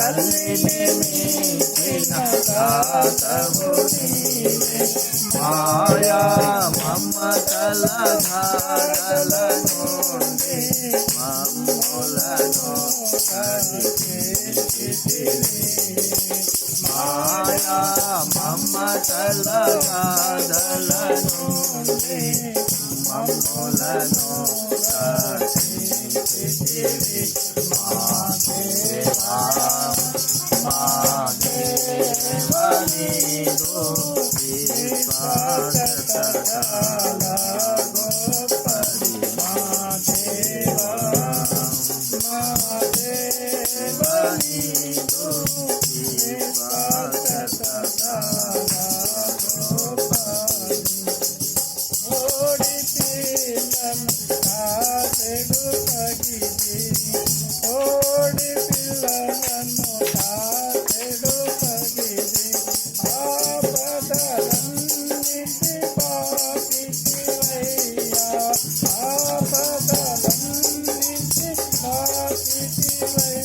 తల్లిని మించిన దాతవు నీవే మాయా మమతల ధారల నుండి మమ్ములను మాయా మమతల గాథల నుండి మమ్ములను మా దేవా మా దేవని గోపరి మా దేవా మా దేవని ఓడి పిల్లలను కాచెడు పగిది ఆపదలన్నిటి బాపితివయ్యా ఆపదలన్నిటి బాపితివయ్యా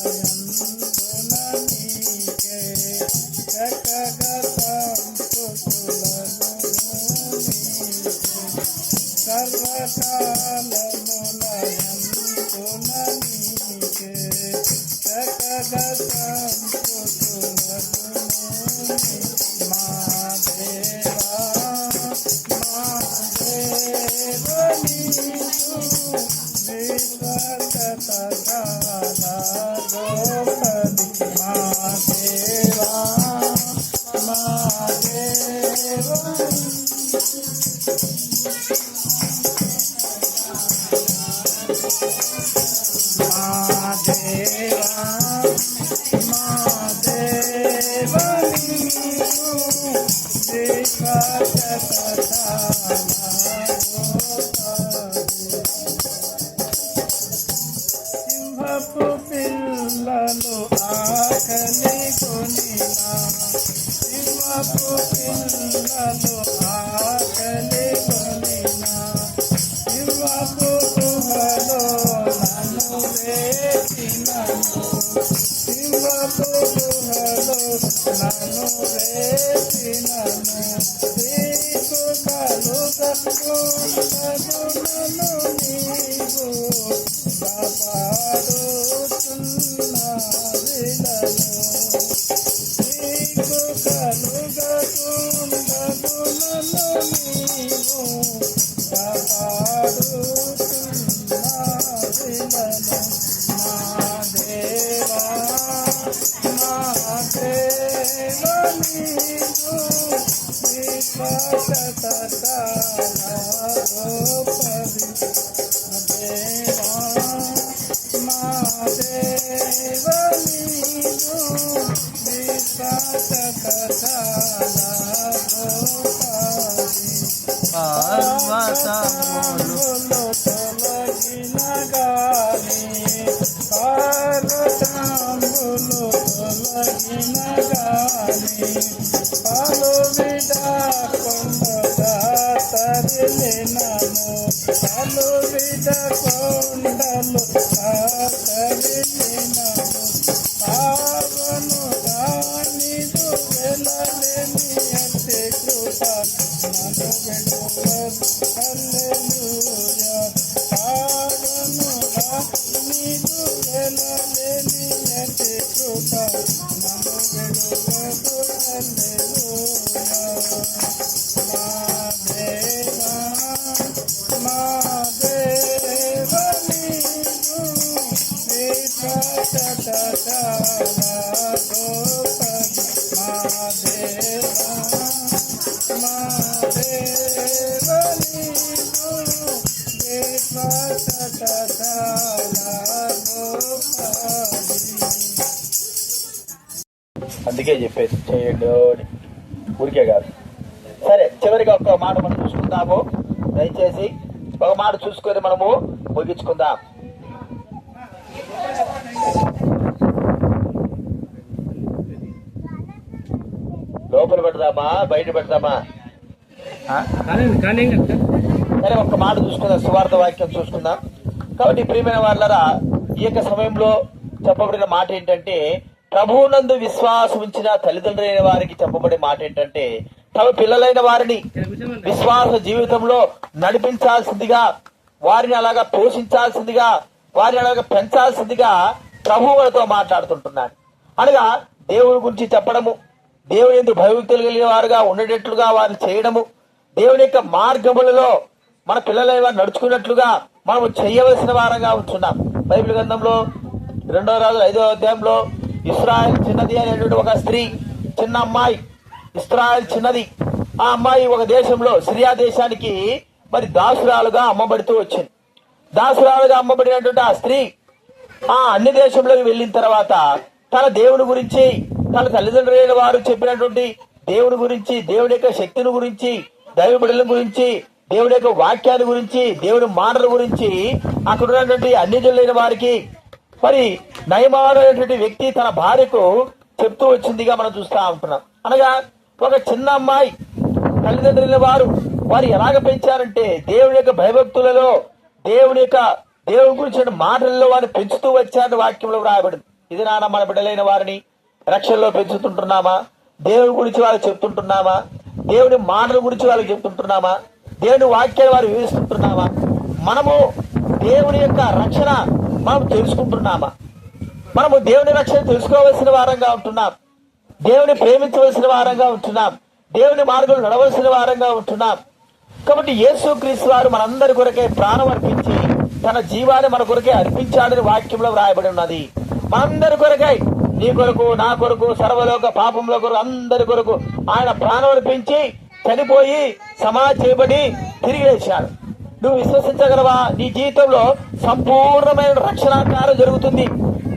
సర్వకాలములయందున నీకే జగగతంపుతులను సర్వకాలములయందున నీకే జగగతంపుతులను మా దేవా మా దేవని విశ్వగతగాల గోపది మా దేవా మా దేవని మా దేవా మా దేవని సింహపు పిల్లలు ఆకలి కొనినా సింహపు పిల్లలు ఆకలి కొనినా సింహపు గుహలో నన్ను వేసినను సింహపు గుహలో నన్ను వేసినను నీకు కలుగకుండగునను నీవు కాపాడుచున్నావిలను నీకు కలుగకుండగునను నీవు కాపాడుచున్నావిలను మా దేవా మా దేవా నీవు విశ్వాసతకాల గోపరి దేవా మా దేవా నీవు విశ్వాసతకాల గోపరి పర్వతములు తొలగిన గాని పర్వతములు తొలగిన గాని పాలు విడకుండా తరిలినను పాలు విడకుండలు తరిలినను పావను దానిదు వెళ్ళలేని అంటే కృప నన్ను విడువదు హల్లెలూయా పావను దానిదు వెళ్ళలేని అంటే కృప నన్ను విడువదు హల్లెలూయా మా దేవా మా దేవా నీవు విశ్వాసతకాల గోపరి మా దేవా మా దేవా నీవు విశ్వాసతకాల గోపరి. అందుకే చెప్పేసి చేయండి ఊరికే కాదు. సరే, చివరిగా ఒక మాట మనం చూసుకుందాము. దయచేసి ఒక మాట చూసుకొని మనము ముగించుకుందాం. లోపల పెడదామా బయట పెడదామా? సరే, ఒక్క మాట చూసుకుందాం. సువార్త వాక్యం చూసుకుందాం. కాబట్టి ప్రియమైన వాళ్ళరా, ఈ యొక్క సమయంలో చెప్పబడిన మాట ఏంటంటే, ప్రభువునందు విశ్వాసం ఉంచిన తల్లిదండ్రులైన వారికి చెప్పబడే మాట ఏంటంటే, తమ పిల్లలైన వారిని విశ్వాస జీవితంలో నడిపించాల్సిందిగా, వారిని అలాగా పోషించాల్సిందిగా, వారిని అలాగా పెంచాల్సిందిగా ప్రభువు మనతో మాట్లాడుతుంటున్నాడు. అనగా దేవుని గురించి చెప్పడము, దేవుని యందు భయభక్తులు కలిగిన వారుగా ఉండేటట్లుగా వారిని చేయడము, దేవుని యొక్క మార్గములలో మన పిల్లలైన వారు నడుచుకున్నట్లుగా మనము చేయవలసిన వారంగా ఉంటున్నాం. బైబిల్ గ్రంథంలో 2వ రాజుల 5వ అధ్యాయంలో ఇశ్రాయేల్ చిన్నది అనేటువంటి ఒక స్త్రీ, చిన్న అమ్మాయి, ఇశ్రాయేల్ చిన్నది. ఆ అమ్మాయి ఒక దేశంలో, సిరియా దేశానికి మరి దాసురాలుగా అమ్మబడుతూ వచ్చింది. దాసురాలుగా అమ్మబడినటువంటి ఆ స్త్రీ ఆ అన్ని దేశంలోకి వెళ్ళిన తర్వాత తన దేవుని గురించి, తన తల్లిదండ్రులైన వారు చెప్పినటువంటి దేవుని గురించి, దేవుని యొక్క శక్తిని గురించి, దైవ బిడ్డల గురించి, దేవుని యొక్క వాక్యాన్ని గురించి, దేవుని మాటల గురించి అక్కడ ఉన్నటువంటి అన్ని జనులైన వారికి మరి నయమానటువంటి వ్యక్తి తన భార్యకు చెప్తూ వచ్చిందిగా మనం చూస్తూ ఉంటున్నాం. అనగా ఒక చిన్న అమ్మాయి తల్లిదండ్రుల వారు ఎలాగ పెంచారంటే, దేవుని యొక్క భయభక్తులలో, దేవుని గురించి మాటల్లో వారిని పెంచుతూ వచ్చారని వాక్యంలో రాయబడింది. ఇది నాన్న మన బిడ్డలైన వారిని రక్షణలో పెంచుతుంటున్నామా? దేవుని గురించి వాళ్ళకి చెప్తుంటున్నామా? దేవుని మాటల గురించి వాళ్ళకి చెప్తుంటున్నామా? దేవుని వాక్యాన్ని వారు వివరిస్తుంటున్నామా? మనము దేవుని యొక్క రక్షణ మనం తెలుసుకుంటున్నామా? మనము దేవుని రక్షణ తెలుసుకోవలసిన వారంగా ఉంటున్నాం. దేవుని ప్రేమించవలసిన వారంగా ఉంటున్నాం. దేవుని మార్గంలో నడవలసిన వారంగా ఉంటున్నాం. కాబట్టి యేసుక్రీస్తు వారు మనందరి కొరకే ప్రాణం అర్పించి తన జీవాన్ని మన కొరకే అర్పించాడని వాక్యంలో వ్రాయబడి ఉన్నది. మనందరి కొరకై, నీ కొరకు, నా కొరకు, సర్వలోక పాపంలో కొరకు, అందరి కొరకు ఆయన ప్రాణం అర్పించి చనిపోయి సమాధి చేయబడి తిరిగి లేచాడు. నువ్వు విశ్వసించగలవా? నీ జీవితంలో సంపూర్ణమైన రక్షణాకారం జరుగుతుంది.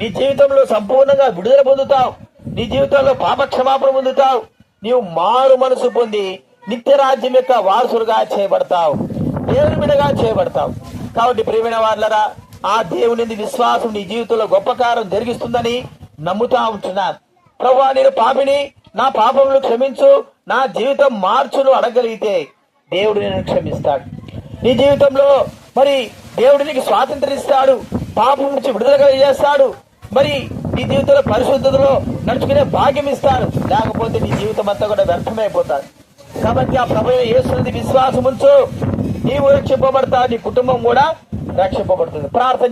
నీ జీవితంలో సంపూర్ణంగా విడుదల పొందుతావు. నీ జీవితంలో పాపక్షమాపణ పొందుతావు. నీవు మారు మనసు పొంది నిత్య రాజ్యం యొక్క వారసులుగా చేయబడతావు, దేవుని బిడ్డగా చేయబడతావు. కాబట్టి ప్రియమైన వాళ్ళరా, ఆ దేవుని విశ్వాసం నీ జీవితంలో గొప్ప కార్యం జరిగిస్తుందని నమ్ముతా ఉంటున్నాను. ప్రభువా, నేను పాపిని, నా పాపములు క్షమించు, నా జీవితం మార్చును అడగలిగితే దేవుడు నేను క్షమిస్తాడు. నీ జీవితంలో మరి దేవుడు నీకు స్వాతంత్రం ఇస్తాడు, పాపం నుంచి విడుదల కలిగజేస్తాడు. మరి నీ జీవితంలో పరిశుద్ధతలో నడుచుకునే భాగ్యం ఇస్తాడు. లేకపోతే నీ జీవితం అంతా కూడా వ్యర్థమైపోతాడు. కాబట్టి ఆ ప్రభువైన యేసునందు విశ్వాసం ఉంచు, నీవు రక్షింపబడతావు, నీ కుటుంబం కూడా రక్షింపబడుతుంది. ప్రార్థన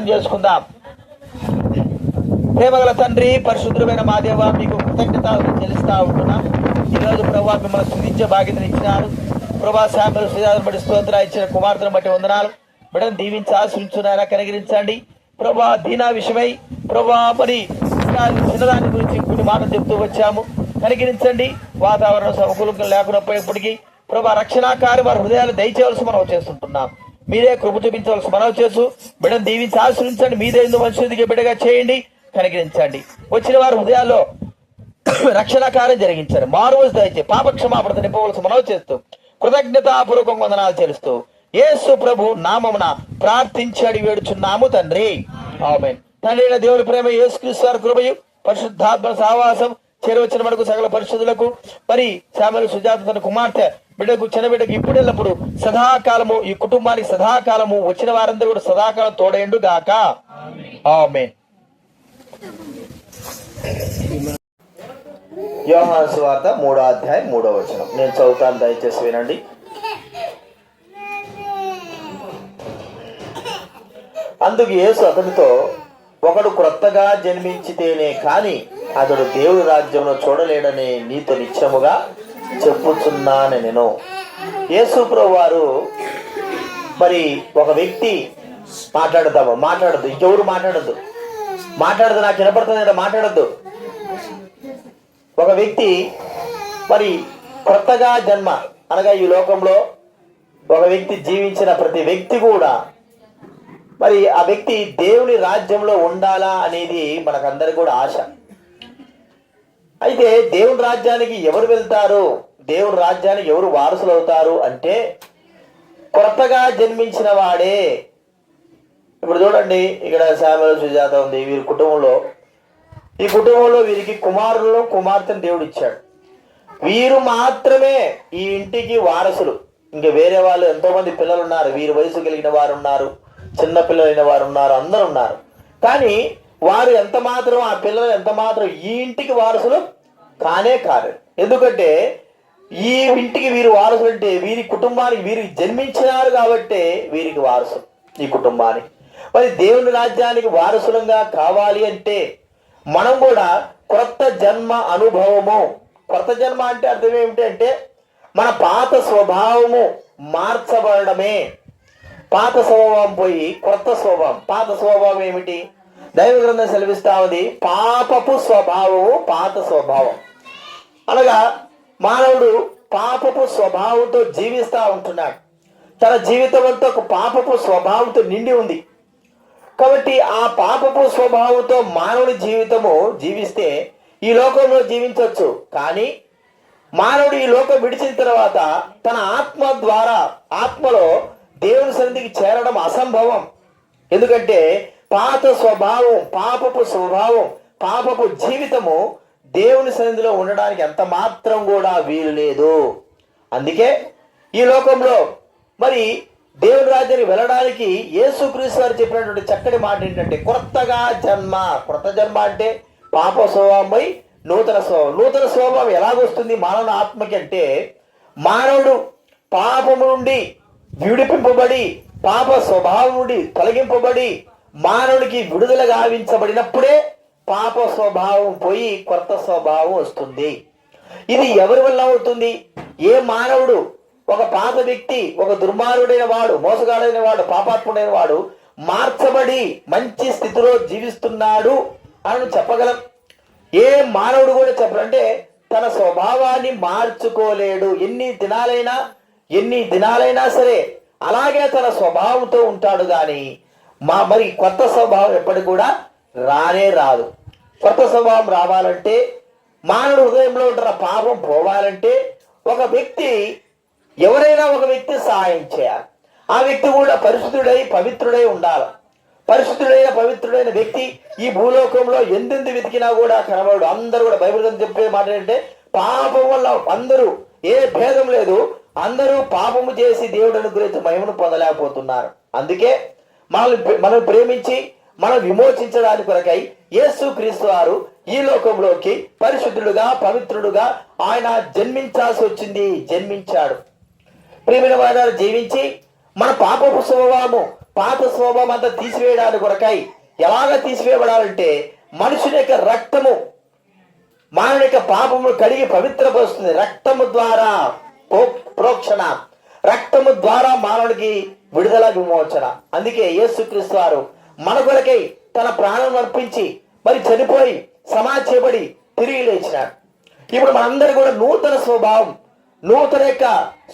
చేసుకుందాం. ప్రేమగల తండ్రి, పరిశుద్ధమైన మా దేవ, మీకు కృతజ్ఞతలు చెల్లిస్తా ఉంటున్నాం. ఈరోజు ప్రభావ మిమ్మల్ని స్తుతించే బాధ్యతను ఇచ్చినారు. ప్రభా, శాంబలు శ్రీదాన్ని బట్టి స్తోత్ర ఇచ్చిన కుమార్తెను బట్టి వందనాలు. బిడ్డను దీవించి ఆశ్రయించున్నారా, కనికరించండి. ప్రభా, దీనా విషయమై ప్రభా మరి చిన్నదాని గురించి కొన్ని మాటలు చెప్తూ వచ్చాము, కనికరించండి. వాతావరణం సమకూలంగా లేకున్నప్పటికీ ప్రభా రక్షణాకారి వారి హృదయాలు దయచేయవలసి మనం చేస్తుంటున్నాం. మీరే కృప చూపించవలసి మనం చేస్తూ బిడ్డను దీవించి ఆశ్రయించండి. మీరే ఎందుకు మనుషులకి బిడ్డగా చేయండి, కనికరించండి. వచ్చిన వారి హృదయాల్లో రక్షణ కార్యం జరిగించండి. మారువలసి దయచే పాపక్షమాపణ నింపవలసి మనం చేస్తూ కృతజ్ఞతాపూర్వకంగా వందనాలు చెల్లిస్తూ యేసు ప్రభు నామమున ప్రార్థించి అడిగి వేడుచున్నాము తండ్రి, ఆమేన్. తండ్రి అయిన దేవుని ప్రేమ, యేసుక్రీస్తు వారి కృపయు, పరిశుద్ధాత్మ సహవాసం చేరవచ్చిన మనకు సకల పరిశుద్ధులకు, మరి శ్యామలు సుజాత తన కుమార్తె బిడ్డకు, చిన్న బిడ్డకు ఇప్పుడెల్లప్పుడు సదాకాలము, ఈ కుటుంబానికి సదాకాలము, వచ్చిన వారందరూ కూడా సదాకాలం తోడేండు గాక, ఆమేన్. యోహాను సువార్త 3వ అధ్యాయం 3వ వచనం నేను చదువుతాను, దయచేసి వినండి. అందుకు యేసు అతనితో, ఒకడు క్రొత్తగా జన్మించితేనే కాని అతడు దేవుని రాజ్యంలో చూడలేడని నీతో నిత్యముగా చెప్పుచున్నాను నేను. యేసు ప్రభు వారు మరి ఒక వ్యక్తి మాట్లాడద్దు, ఇంకెవరు మాట్లాడద్దు, నాకు వినపడుతుంది, మాట్లాడద్దు. ఒక వ్యక్తి మరి కొత్తగా జన్మ అనగా ఈ లోకంలో ఒక వ్యక్తి జీవించిన ప్రతి వ్యక్తి కూడా మరి ఆ వ్యక్తి దేవుని రాజ్యంలో ఉండాలా అనేది మనకందరికి కూడా ఆశ. అయితే దేవుని రాజ్యానికి ఎవరు వెళ్తారు, దేవుని రాజ్యానికి ఎవరు వారసులు అవుతారు అంటే కొత్తగా జన్మించిన వాడే. ఇప్పుడు చూడండి, ఇక్కడ శ్యామల సుజాత ఉంది, వీరి కుటుంబంలో, ఈ కుటుంబంలో వీరికి కుమారులను కుమార్తెను దేవుడు ఇచ్చాడు. వీరు మాత్రమే ఈ ఇంటికి వారసులు. ఇంకా వేరే వాళ్ళు ఎంతో మంది పిల్లలు ఉన్నారు, వీరి వయసు కలిగిన వారు ఉన్నారు, చిన్న పిల్లలైన వారు ఉన్నారు, అందరూ ఉన్నారు. కానీ వారు ఎంత మాత్రం, ఆ పిల్లలు ఎంత మాత్రం ఈ ఇంటికి వారసులు కానే కారు. ఎందుకంటే ఈ ఇంటికి వీరు వారసులు అంటే వీరి కుటుంబానికి వీరికి జన్మించినారు కాబట్టి వీరికి వారసులు ఈ కుటుంబానికి. మరి దేవుని రాజ్యానికి వారసులంగా కావాలి అంటే మనం కూడా క్రొత్త జన్మ అనుభవము. క్రొత్త జన్మ అంటే అర్థం ఏమిటి అంటే మన పాత స్వభావము మార్చబడమే. పాత స్వభావం పోయి క్రొత్త స్వభావం. పాత స్వభావం ఏమిటి? దైవ గ్రంథం సెలవిస్తా ఉంది, పాపపు స్వభావము పాత స్వభావం. అనగా మానవుడు పాపపు స్వభావంతో జీవిస్తూ ఉంటున్నాడు. తన జీవితం అంతా ఒక పాపపు స్వభావంతో నిండి ఉంది. కాబట్టి ఆ పాపపు స్వభావంతో మానవుడి జీవితము జీవిస్తే ఈ లోకంలో జీవించవచ్చు. కానీ మానవుడు ఈ లోకం విడిచిన తర్వాత తన ఆత్మ ద్వారా, ఆత్మలో దేవుని సన్నిధికి చేరడం అసంభవం. ఎందుకంటే పాత స్వభావం, పాపపు స్వభావం, పాపపు జీవితము దేవుని సన్నిధిలో ఉండడానికి ఎంత మాత్రం కూడా వీలు లేదు. అందుకే ఈ లోకంలో మరి దేవుని రాజ్యానికి వెళ్ళడానికి యేసుక్రీస్తు వారు చెప్పినటువంటి చక్కటి మాట ఏంటంటే క్రొత్తగా జన్మ. క్రొత్త జన్మ అంటే పాప స్వభావమై నూతన స్వభావం. నూతన స్వభావం ఎలాగొస్తుంది మానవ ఆత్మకి అంటే మానవుడు పాపము నుండి విడిపింపబడి, పాప స్వభావం నుండి తొలగింపబడి మానవుడికి విడుదల గావించబడినప్పుడే పాప స్వభావం పోయి కొత్త స్వభావం వస్తుంది. ఇది ఎవరి వల్ల అవుతుంది? ఏ మానవుడు, ఒక పాత వ్యక్తి, ఒక దుర్మార్గుడైన వాడు, మోసగాడైన వాడు, పాపాత్ముడైన వాడు మార్చబడి మంచి స్థితిలో జీవిస్తున్నాడు అని చెప్పగలం. ఏ మానవుడు కూడా చెప్పాలంటే తన స్వభావాన్ని మార్చుకోలేడు. ఎన్ని దినాలైనా సరే అలాగే తన స్వభావంతో ఉంటాడు. కానీ మరి కొత్త స్వభావం ఎప్పటికి కూడా రానే రాదు. కొత్త స్వభావం రావాలంటే, మానవుడు హృదయంలో ఉంటున్న పాపం పోవాలంటే ఎవరైనా ఒక వ్యక్తి సహాయం చేయాలి. ఆ వ్యక్తి కూడా పరిశుద్ధుడై పవిత్రుడై ఉండాలి. పరిశుద్ధుడైన పవిత్రుడైన వ్యక్తి ఈ భూలోకంలో ఎందెందు వెతికినా కూడా కనబడు. అందరూ కూడా బైబిల్ గ్రంథం చెప్పే మాట ఏంటంటే పాపం వల్ల అందరూ, ఏ భేదం లేదు, అందరూ పాపము చేసి దేవుడు అనుగ్రహించి మహిమను పొందలేకపోతున్నారు. అందుకే మనం ప్రేమించి మనం విమోచించడానికి కొరకై యేసుక్రీస్తు వారు ఈ లోకంలోకి పరిశుద్ధుడుగా పవిత్రుడుగా ఆయన జన్మించాల్సి వచ్చింది. జన్మించాడు. ప్రియమైన వారు జీవించి మన పాపపు స్వభావము, పాత స్వభావం అంతా తీసివేయడానికి కొరకై ఎలాగ తీసివేయబడాలంటే మనుషుని యొక్క రక్తము మానవుని యొక్క పాపమును కడిగి పవిత్రపరుస్తుంది. రక్తము ద్వారా ప్రోక్షణ, రక్తము ద్వారా మానవుడికి విడుదల విమోచన. అందుకే యేసుక్రీస్తు వారు మన కొరకై తన ప్రాణం అర్పించి మరి చనిపోయి సమాధి చేయబడి తిరిగి లేచినాడు. ఇప్పుడు మనందరూ కూడా నూతన యొక్క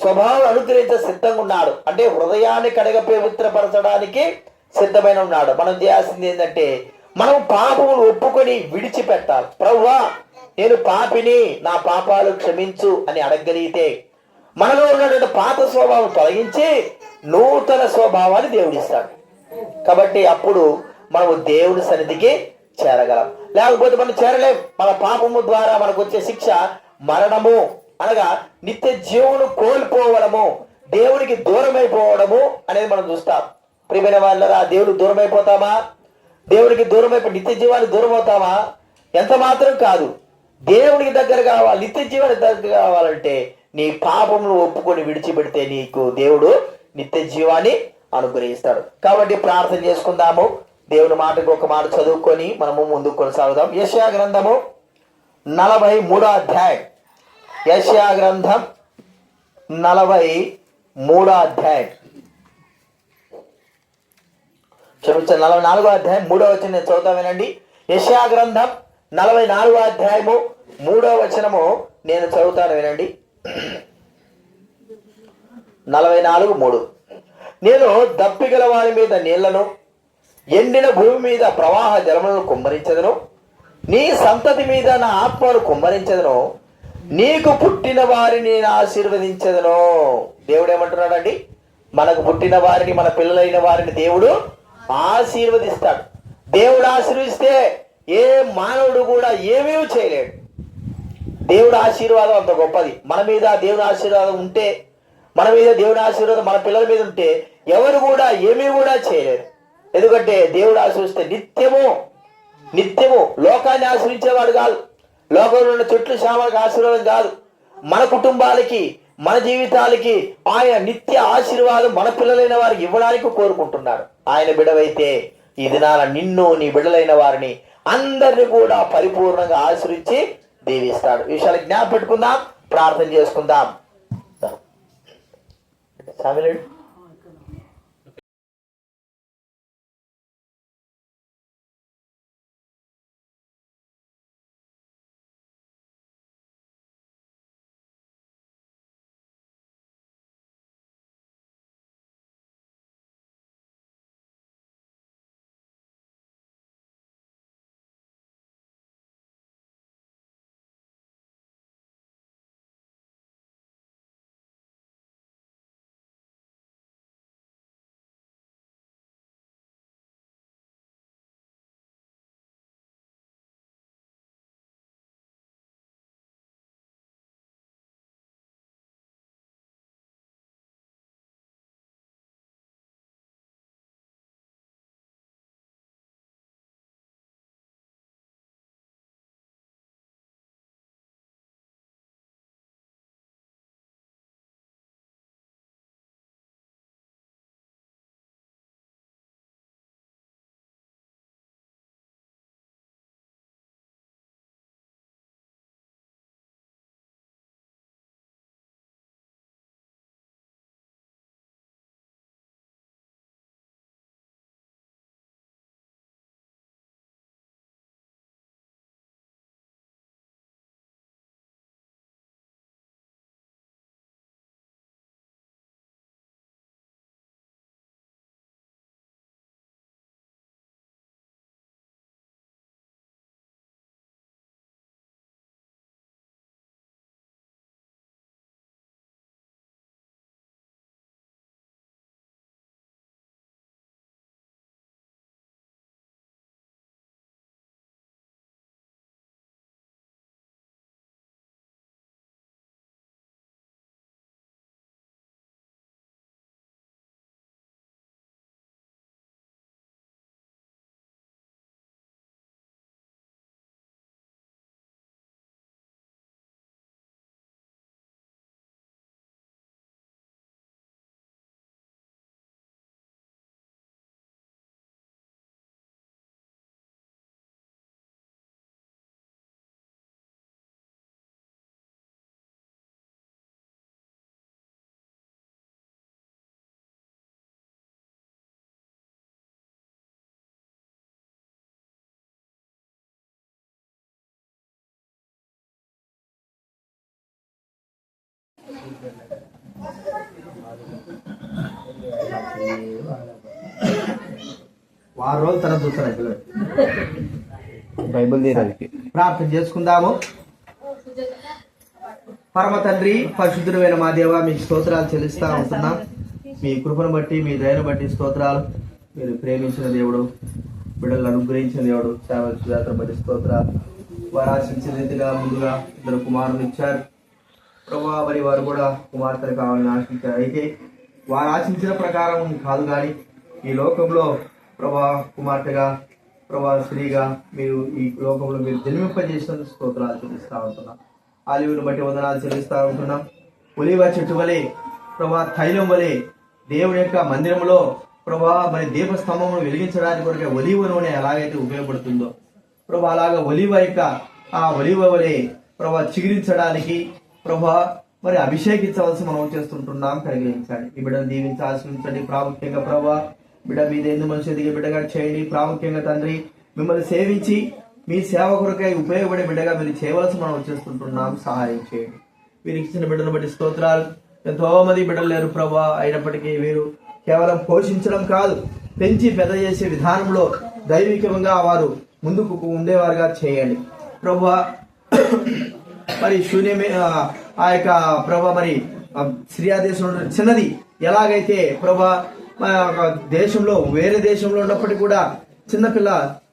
స్వభావం అనుగ్రహించే సిద్ధంగా ఉన్నాడు. అంటే హృదయాన్ని కడగ పవిత్రపరచడానికి సిద్ధమైన ఉన్నాడు. మనం చేయాల్సింది ఏంటంటే మనం పాపమును ఒప్పుకొని విడిచిపెట్టాలి. ప్రభువా నేను పాపిని, నా పాపాలు క్షమించు అని అడగగలిగితే మనలో ఉన్నటువంటి పాత స్వభావం తొలగించి నూతన స్వభావాన్ని దేవుడిస్తాడు. కాబట్టి అప్పుడు మనము దేవుని సన్నిధికి చేరగలం. లేకపోతే మనం చేరలేం. మన పాపము ద్వారా మనకు వచ్చే శిక్ష మరణము, అనగా నిత్య జీవును కోల్పోవడము, దేవునికి దూరమైపోవడము అనేది మనం చూస్తాం. ప్రియమైన వాళ్ళరా, దేవుడికి దూరం అయిపోతామా? దేవుడికి దూరం అయిపోయి నిత్య జీవానికి దూరం అవుతామా? ఎంత మాత్రం కాదు. దేవుడికి దగ్గర కావాలి, నిత్య జీవానికి దగ్గర కావాలంటే నీ పాపమును ఒప్పుకొని విడిచిపెడితే నీకు దేవుడు నిత్య జీవాన్ని అనుగ్రహిస్తాడు. కాబట్టి ప్రార్థన చేసుకుందాము. దేవుని మాటకు ఒక మాట చదువుకొని మనము ముందుకు కొనసాగుదాం. యెషయా గ్రంథము 43వ అధ్యాయం. యెషయా గ్రంథం 43వ అధ్యాయం, క్షమించండి 44వ అధ్యాయం 3వ వచనం నేను చదువుతా వినండి. యెషయా గ్రంథం 44వ అధ్యాయము 3వ వచనము నేను చదువుతాను వినండి. 44:3. నేను దప్పిగల వారి మీద నీళ్లను, ఎండిన భూమి మీద ప్రవాహ జలములను కుమ్మరించదను. నీ సంతతి మీద నా ఆత్మను కుమ్మరించదను. నీకు పుట్టిన వారిని నేను ఆశీర్వదించదను. దేవుడు ఏమంటున్నాడండి? మనకు పుట్టిన వారిని, మన పిల్లలైన వారిని దేవుడు ఆశీర్వదిస్తాడు. దేవుడు ఆశీర్వదిస్తే ఏ మానవుడు కూడా ఏమీ చేయలేడు. దేవుడు ఆశీర్వాదం అంత గొప్పది. మన మీద దేవుని ఆశీర్వాదం ఉంటే మన మీద దేవుడి ఆశీర్వాదం మన పిల్లల మీద ఉంటే ఎవరు కూడా ఏమీ కూడా చేయలేరు. ఎందుకంటే దేవుడు ఆశీర్వదిస్తే నిత్యము లోకాన్ని ఆశ్రయించేవాడు కాదు, లోకంలో ఉన్న చెట్లు శ్యామలకు ఆశీర్వాదం కాదు, మన కుటుంబాలకి మన జీవితాలకి ఆయన నిత్య ఆశీర్వాదం మన పిల్లలైన వారికి ఇవ్వడానికి కోరుకుంటున్నాడు. ఆయన బిడవైతే ఈ దినాల నిన్ను నీ బిడ్డలైన వారిని అందరినీ కూడా పరిపూర్ణంగా ఆశ్రయించి దీవిస్తాడు. ఈ విషయాలు జ్ఞాపకం పెట్టుకుందాం, ప్రార్థన చేసుకుందాం. సామిలేడు వారం రోజుల తర్వాత చూస్తారు పిల్లలు. బైబిల్ తీరానికి ప్రార్థన చేసుకుందాము. పరమ తండ్రి, పరిశుద్ధుడైన మా దేవ, మీకు స్తోత్రాలు చెల్లిస్తా ఉంటున్నాం. మీ కృపను బట్టి, మీ దయను బట్టి స్తోత్రాలు. మీరు ప్రేమించిన దేవుడు, బిడ్డలను అనుగ్రహించిన దేవుడు, సేవల బట్టి స్తోత్రాలు. వారు ఆశించిన రీతిగా ముందుగా 2 కుమారులు ఇచ్చారు ప్రభా. మరి వారు కూడా కుమార్తెలు కావాలని ఆశించారు. అయితే వారు ఆశించిన ప్రకారం కాదు, కానీ ఈ లోకంలో ప్రభా కుమార్తెగా, ప్రభా స్త్రీగా మీరు ఈ లోకంలో మీరు జన్మింపజేసినందుకు స్తోత్రాలు చెల్లిస్తూ ఉంటున్నాం. ఆలివుని బట్టి వందనాలు చెల్లిస్తూ ఉంటున్నాం. ఒలీవ చెట్టు వలె ప్రభా, తైలం వలె దేవుని యొక్క మందిరంలో ప్రభా మరి దీపస్తంభమును వెలిగించడానికి కొరకే ఒలీవ నూనె ఎలాగైతే ఉపయోగపడుతుందో ప్రభా, అలాగా ఒలీవ యొక్క ఆ ఒలీవ వలె ప్రభా చిగురించడానికి ప్రభా మరి అభిషేకించవలసి మనం చేస్తుంటున్నాం. కలిగించండి. ఈ బిడ్డను దీవించి ఆశ్రయించండి. ప్రాముఖ్యంగా ప్రభా బిడ్డ మీద ఎందు మనిషి ఎదిగే బిడ్డగా చేయండి. ప్రాముఖ్యంగా తండ్రి మిమ్మల్ని సేవించి మీ సేవ కొరకై ఉపయోగపడే బిడ్డగా మీరు చేయవలసి మనం చేస్తుంటున్నాం. సహాయం చేయండి. మీరు ఇచ్చిన బిడ్డను బట్టి స్తోత్రాలు. ఎంతో మంది బిడ్డలు లేరు ప్రభా, అయినప్పటికీ మీరు కేవలం పోషించడం కాదు, పెంచి పెద్ద చేసే విధానంలో దైవికంగా వారు ముందుకు ఉండేవారుగా చేయండి ప్రభా. మరి శూన్యమే ఆ యొక్క ప్రభా మరి సిరియా దేశంలో చిన్నది ఎలాగైతే ప్రభా దేశంలో వేరే దేశంలో ఉన్నప్పటికీ కూడా చిన్నపిల్ల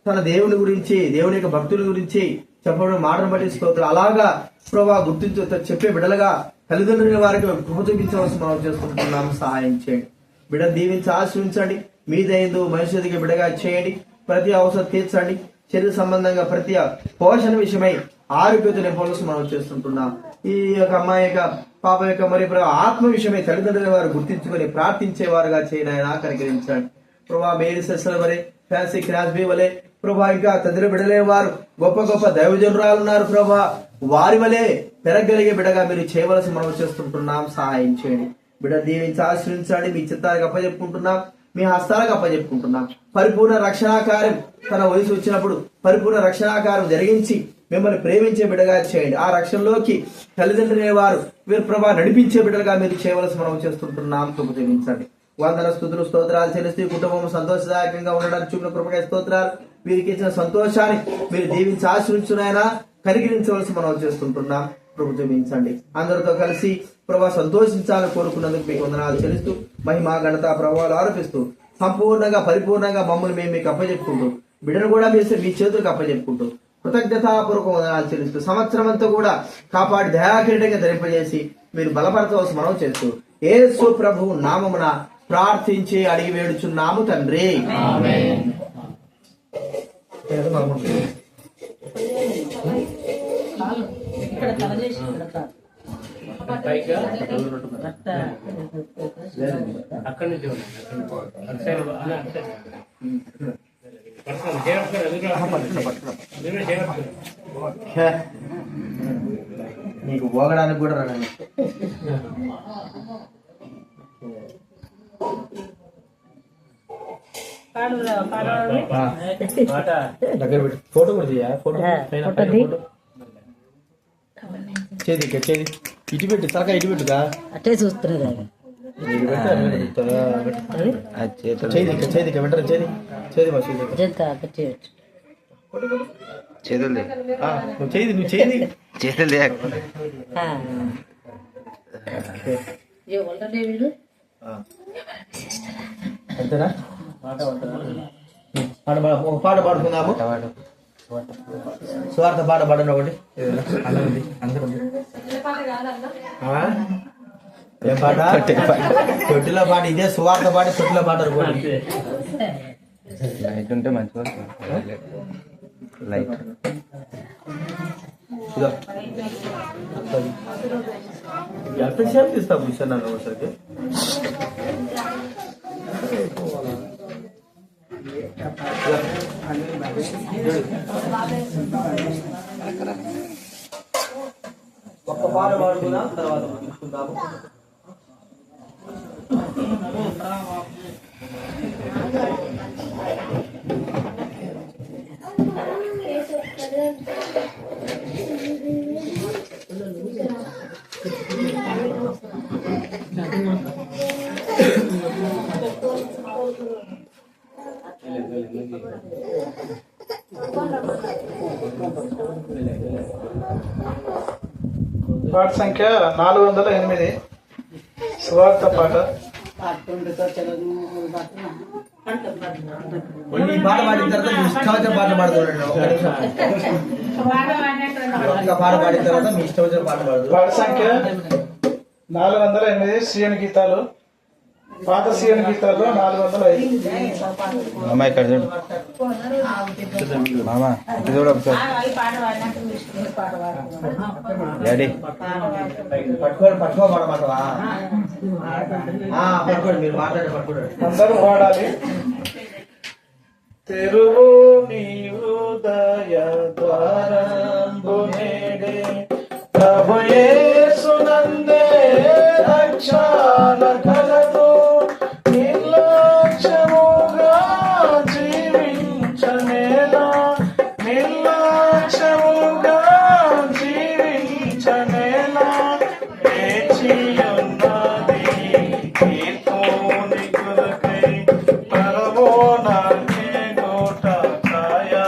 తన దేవుని గురించి, దేవుని యొక్క భక్తుల గురించి చెప్పడం మాటను బట్టి స్తోత్రం. అలాగా ప్రభా గుర్తించు చెప్పే బిడ్డలుగా తల్లిదండ్రుల వారికి కృప చూపించవలసి మనం చేసుకుంటున్నాం. సహాయం చేయండి. బిడ్డ దీవించి ఆశ్రయించండి. మీదైందు మనుషులకి బిడగా చేయండి. ప్రతి అవసరం తీర్చండి. శరీర సంబంధంగా ప్రతి పోషణ విషయమై ఆరోగ్యత నింపవలసి మనం చేస్తుంటున్నాం. ఈ యొక్క అమ్మాయి యొక్క పాప యొక్క మరి ఆత్మ విషయమై తల్లిదండ్రుల వారు గుర్తించుకొని ప్రార్థించేవారుగా చేయని ఆయన కనికరించండి. ప్రభా మేరీ సెస్ల వలె, ఫ్యాన్సీ క్రాస్బీ వలె ప్రభా ఇంకా తండ్రి బిడలే వారు గొప్ప గొప్ప దైవజనురాలు ఉన్నారు. ప్రభా వారి వలె పెరగలిగే బిడగా మీరు చేయవలసి మనం చేస్తుంటున్నాం. సహాయం చేయండి. బిడ్డ దీవించి ఆశ్రయించండి. మీ చిత్తానికి అప్పచెప్పుకుంటున్నాం. మీ హస్తాలకు అప్పచెప్పుకుంటున్నాం. పరిపూర్ణ రక్షణాకార్యం తన వయసు వచ్చినప్పుడు పరిపూర్ణ రక్షణాకారం జరిగించి మిమ్మల్ని ప్రేమించే బిడ్డగా చేయండి. ఆ రక్షణలోకి తల్లిదండ్రులే వారు వీరు ప్రభా నడిపించే బిడ్డలుగా మీరు చేయవలసి మనం చేస్తుంటున్నాం. కృప చూపించండి. వందన స్తుతులు స్తోత్రాలు చెల్లిస్తూ కుటుంబం సంతోషదాయకంగా ఉండడానికి చూపిన కృపగా స్తోత్రాలు. వీరికి ఇచ్చిన సంతోషాన్ని మీరు దీవించి ఆశ్రయించునైనా కనికరించవలసి మనం చేస్తుంటున్నాం. కృప చూపించండి. అందరితో కలిసి ప్రభా సంతోషించాలని కోరుకున్నందుకు మీకు వందనాలు చెల్లిస్తూ మహిమా ఘనత ప్రభావాలు ఆరోపిస్తూ సంపూర్ణంగా పరిపూర్ణంగా మమ్మల్ని మేము మీకు అప్పచెప్పుకుంటూ బిడ్డను కూడా మీ చేతులకు అప్పచెప్పుకుంటూ కృతజ్ఞతాపూర్వక వందనాలు చెల్లిస్తూ సంవత్సరం అంతా కూడా కాపాడి దయాకిరీటంగా ధరింపజేసి మీరు బలపరచవలసి మనం చేస్తూ యేసు ప్రభు నామమున ప్రార్థించి అడిగి వేడుచున్నాము తండ్రి. నీకు పోగడానికి కూడా రానండి. దగ్గర పెట్టి ఫోటో కూడా తీయ. ఫోటో చేది చేది ఇటు పెట్టు తలక ఇటు పెట్టుగా అట్టే చూస్తున్నది. చేది వెంటనే చేది చేది మా చేతులు నువ్వు చేది నువ్వు చేది చేతులు అంతేనా? ఒక పాట పాడుకుందాము. స్వార్థ పాట పాడండి ఒకటి. అందరూ ఏం పాట? తొట్టిలో పాట. ఇదే స్వార్థ పాట తొట్టిలో పాట అనుకోండి. లైట్ ఉంటే మంచిగా లైట్ ఎంతసేపు తీస్తా కూర్చున్నాను ఒకసారికి. ఒక్క పాట పాడుకుందాం, తర్వాత తీసుకుందాము. పాట సంఖ్య 408 సువార్త పాట. ఈ పాట పాడిన తర్వాత మీ ఇష్టం వచ్చిన పాటలు పాడుతుండండి. ఒక్క పాట పాడిన తర్వాత మీ ఇష్టం వచ్చిన పాట పాడుతుంది. పాట సంఖ్య 408 సీఎన్ గీతాలు. పాత సీఎన్ గీతాల్లో 405. మామ ఇక్కడ చూడు, మామ ఇటు చూడు ఒకసారి. డాడీ పట్టుకో పాడమంటావా? పట్టుకోండి, మీరు మాట్లాడే పట్టుకోండి. అందరూ పాడాలి. తెరువు నీవు దయ ద్వారంబు నేడే ప్రభు యేసునందే రక్షణ కలదు. నిర్లక్ష్యముగా జీవించనేలా, నిర్లక్ష్యముగా జీవించనేలా వేచియున్నది తీర్పుని కొరకై. పరమో నాకే గోట కాయా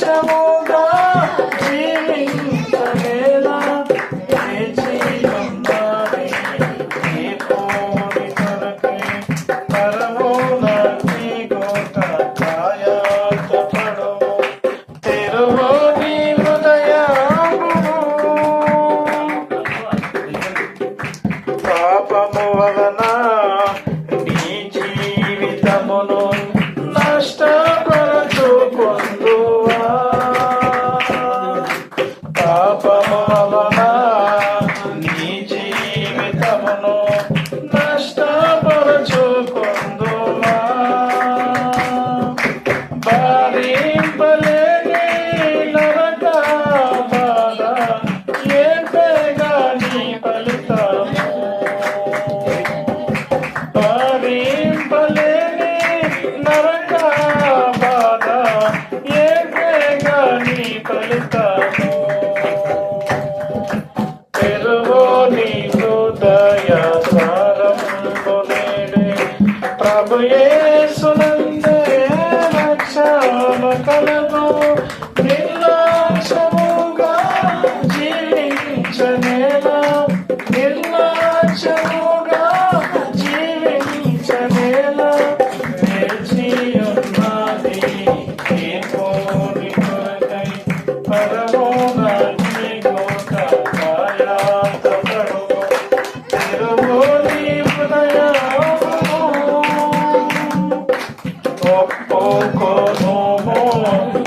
నిర్లక్ష్యముగా జీవించలేదా వేచి ఉన్నది నీ పోని కొరకే పరమున నీ గోట కాయాచపడుము తెరువు నీ హృదయమును పాపము వలన నీ జీవితమును నష్టపరచుకొందువా పాపము వలన నీ జీవితమును నష్టపరచుకొందువా భరింపలేని నరక బాధ ఏంటేగా నీ ఫలితము భరింపలేని నరక బాధ ఏంటేగా నీ ఫలితము తెరువు నీ హృదయ సారములు నేడే ప్రభు యేసునందే రక్షణ కలదు నిర్లక్ష్యముగా జీవించనేలా నిర్లక్ష్యముగా జీవించనేలా వేచి ఉన్నది తీర్పుని కొరకై పరమున నీ గోట కాయాచపడుము తెరువు నీ హృదయమును ఒప్పుకొనుము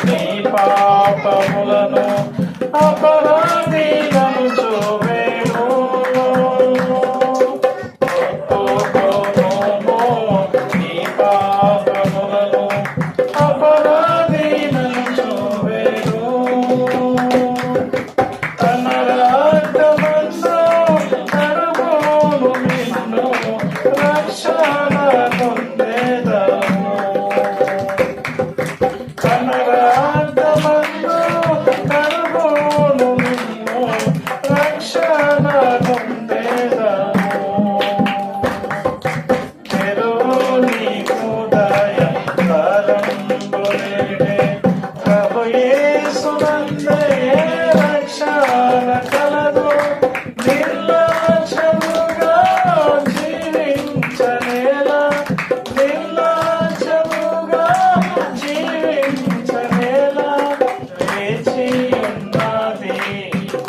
నీ పాపములను అపరాధీలను చూవేము ఒప్పుకొనుము నీ పాపములను అపరాధీలను చూవేము తన రక్తమందు కడుగును నిన్ను రక్షణ పొందేదము తన రక్తమందు కడుగును నిన్ను రక్షణ పొందేదము తెరువు నీ హృదయ తలంబులేడే ప్రభు యేసునందే రక్షణ కలదు నిర్లక్ష్యముగా జీవించనేలా నిర్లక్ష్యముగా జీవించనేలా వేచి ఉన్నది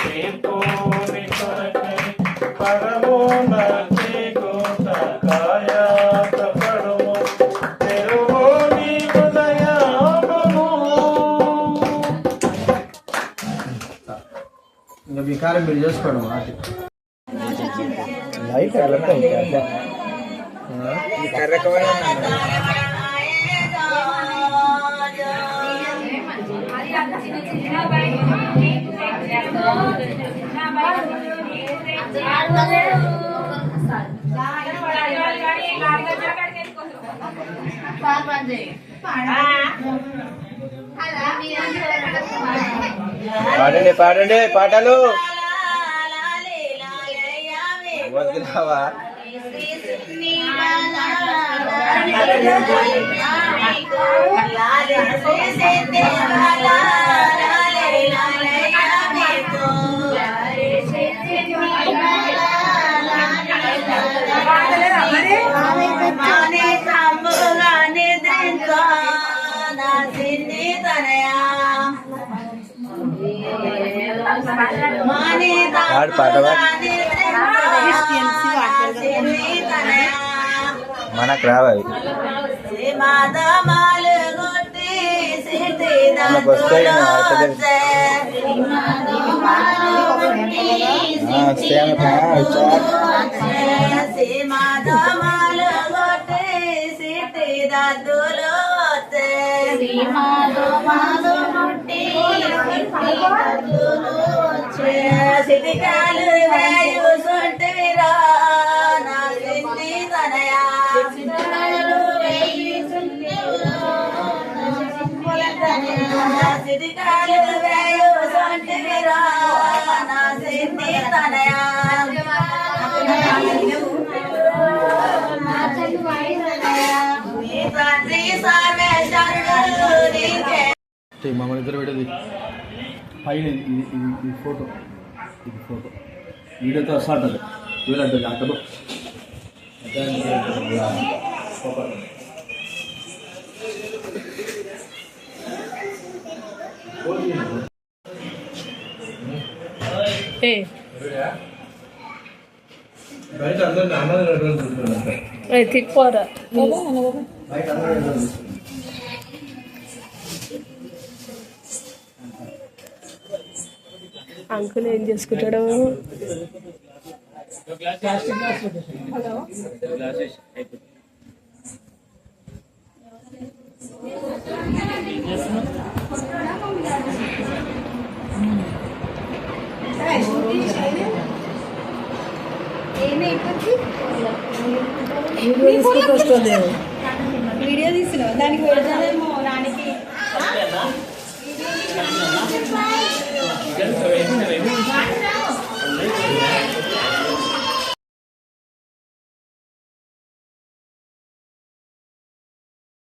తీర్పుని కొరకై పరమున నీ గోట కాయాచపడుము తెరువు నీ హృదయమును ఇంకా మీ కార్యం మీరు చేసుకోండి లైట్ పాడండి పాడండి పాటలు వదిలేవా పాడు పాట మనకు రావాలి మనకు వస్తాయి సిటికాలు వేయు సుంటివిరా నా సిద్ధి తనయా సిటికాలు వేయు సుంటివిరా నా సిద్ధి తనయా మీ తండ్రి సర్వేశ్వరుడు నీకే మా మన ఇద్దరు పెట్టేది పైన ఇది ఫోటో వీడియోతో స్టార్ట్ అది వీళ్ళంటే అక్కడ బయట అందరినీ అన్నది చూస్తున్నాను తిప్పోరా బయట అందరూ అంకుల్ ఏం చేసుకుంటాడు వీడియో తీసిన దానికి పెడతానేమో దానికి